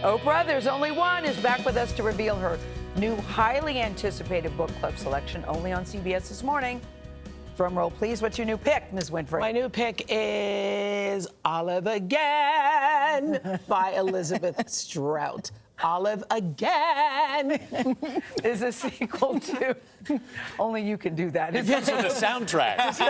Oprah, There's Only One, is back with us to reveal her new highly anticipated book club selection only on CBS This Morning. Drum roll, please. What's your new pick, Ms. Winfrey? My new pick is Olive Again by Elizabeth Strout. Olive Again is a sequel to Only You Can Do That. It comes with a soundtrack. It's a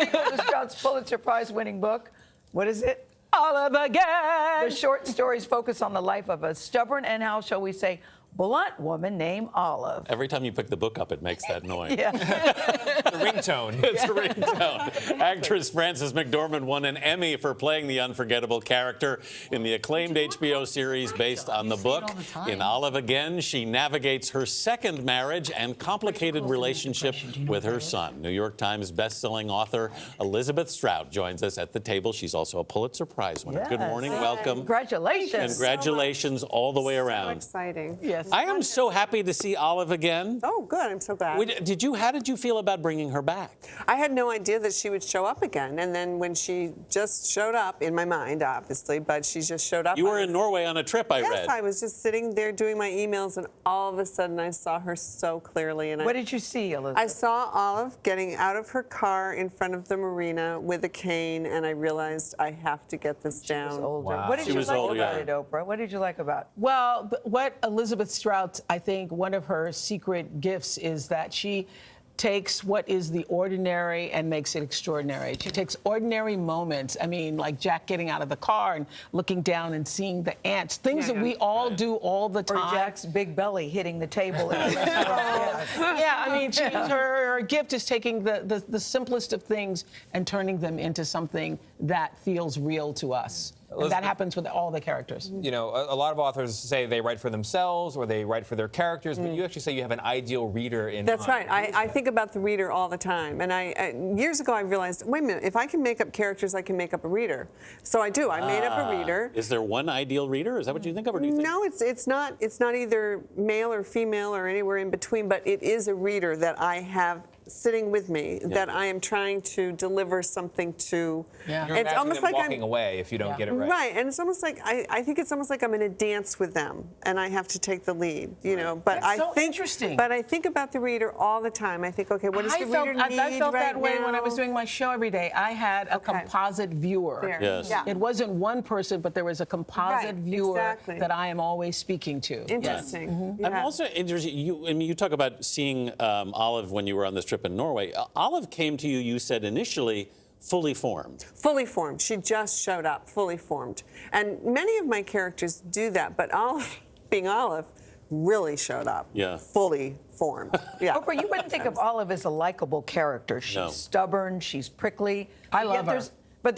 sequel to Strout's Pulitzer Prize-winning book. What is it? Olive Again. The short stories focus on the life of a stubborn and, how shall we say, blunt woman named Olive. Every time you pick the book up, it makes that noise. Yeah. The ringtone. It's a ringtone. Actress Frances McDormand won an Emmy for playing the unforgettable character in the acclaimed HBO series based on the book. In Olive Again, she navigates her second marriage and complicated relationship with her son. New York Times bestselling author Elizabeth Strout joins us at the table. She's also a Pulitzer Prize winner. Yes. Good morning. Welcome. Congratulations. Congratulations all the way around. So exciting. Yes. I am so happy to see Olive again. Oh, good. I'm so glad. How did you feel about bringing her back? I had no idea that she would show up again. And then when she just showed up, in my mind, obviously, but she just showed up. You were in Norway on a trip, I read. Yes, I was just sitting there doing my emails, and all of a sudden I saw her so clearly. And What did you see, Elizabeth? I saw Olive getting out of her car in front of the marina with a cane, and I realized I have to get this down. She was older. Wow. What did She you was like older, about yeah. it, Oprah? What did you like about it? Well, what Elizabeth Strout, I think one of her secret gifts is that she takes what is the ordinary and makes it extraordinary. She takes ordinary moments. I mean, like Jack getting out of the car and looking down and seeing the ants, things that we all do all the Or time. Jack's big belly hitting the table in the restaurant. Yes. Yeah, I mean, her gift is taking the simplest of things and turning them into something that feels real to us. And that happens with all the characters. You know, a lot of authors say they write for themselves or they write for their characters, but you actually say you have an ideal reader in That's mind. right. I think about the reader all the time. And years ago, I realized, wait a minute, if I can make up characters, I can make up a reader. So I do. I made up a reader. Is there one ideal reader? Is that what you think of, or do you think? No, it's not either male or female or anywhere in between, but it is a reader that I have sitting with me, that I am trying to deliver something to. Yeah. You're It's imagining almost them like walking away if you don't get it right. Right, and it's almost like I think it's almost like I'm in a dance with them, and I have to take the lead, you know. But That's I so think, interesting. But I think about the reader all the time. I think, okay, what does the reader need I felt right that way now? when I was doing my show every day. I had a composite viewer. There. Yes. Yeah. It wasn't one person, but there was a composite Right, viewer exactly. that I am always speaking to. Interesting. I'm also interested. You talk about seeing Olive when you were on this trip in Norway. Olive came to you, you said initially, fully formed. Fully formed. She just showed up, fully formed. And many of my characters do that, but Olive, being Olive, really showed up. Yeah. Fully formed. Yeah. Oprah, you wouldn't think of Olive as a likable character. She's No. stubborn, she's prickly. I love Yet her. there's- But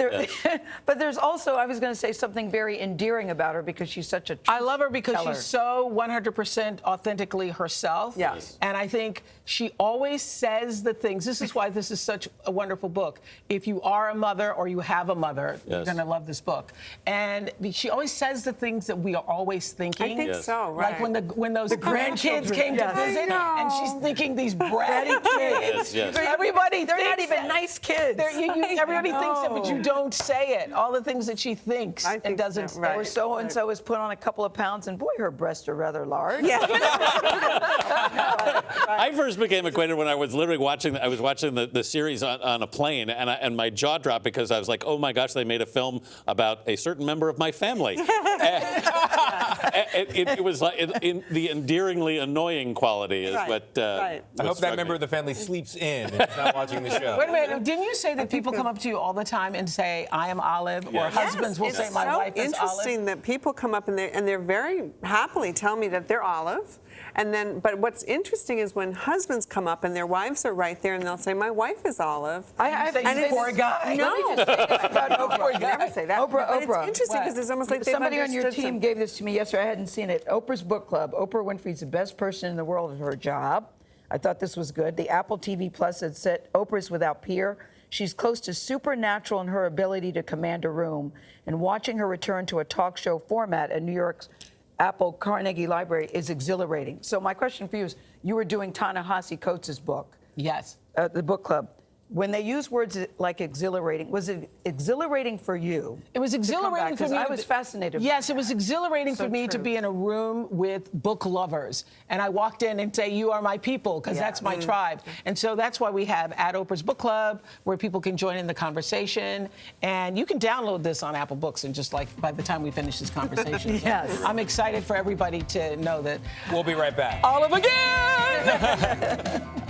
but there's also, I was going to say, something very endearing about her because she's such a I love her because teller. she's so 100% authentically herself. Yes. And I think she always says the things. This is why this is such a wonderful book. If you are a mother or you have a mother, you're Yes. going to love this book. And she always says the things that we are always thinking. I think Yes. so, right. Like when those grandkids grandchildren, came yes. to visit, I and she's know. thinking these bratty kids. Yes, yes. Everybody They're not thinks even that. nice kids. Everybody thinks that, but you don't say it. All the things that she thinks I and think doesn't so, say. right. Or so-and-so has put on a couple of pounds, and boy, her breasts are rather large. Yeah. I first became acquainted when I was literally watching the series on a plane, and my jaw dropped because I was like, oh my gosh, they made a film about a certain member of my family. It was like the endearingly annoying quality is Right, what. right. I hope struck that me. member of the family sleeps in and is not watching the show. Wait a minute, didn't you say that people come up to you all the time and say, I am Olive, or Yes. husbands will It's say, my so wife is interesting Olive? that people come up and they're very happily tell me that they're Olive. And then, but what's interesting is when husbands come up and their wives are right there and they'll say, my wife is Olive. I Say, and you it's- poor guy. No. Let me just say this about Oprah. I never say that. Oprah, But Oprah. it's interesting because it's almost like they've Somebody on your understood team some- gave this to me yesterday. I hadn't seen it. Oprah's book club. Oprah Winfrey's the best person in the world at her job. I thought this was good. The Apple TV Plus had said Oprah's without peer. She's close to supernatural in her ability to command a room. And watching her return to a talk show format at New York's Apple Carnegie Library is exhilarating. So my question for you is, you were doing Ta-Nehisi Coates' book, Yes. the book club. when they use words like exhilarating, was it exhilarating for you? It was exhilarating for me. I was fascinated. Yes, it was exhilarating for me to be in a room with book lovers. And I walked in and say, you are my people, because that's my tribe. And so that's why we have at Oprah's Book Club, where people can join in the conversation. And you can download this on Apple Books and just by the time we finish this conversation. Yes. I'm excited for everybody to know that. We'll be right back. Olive again!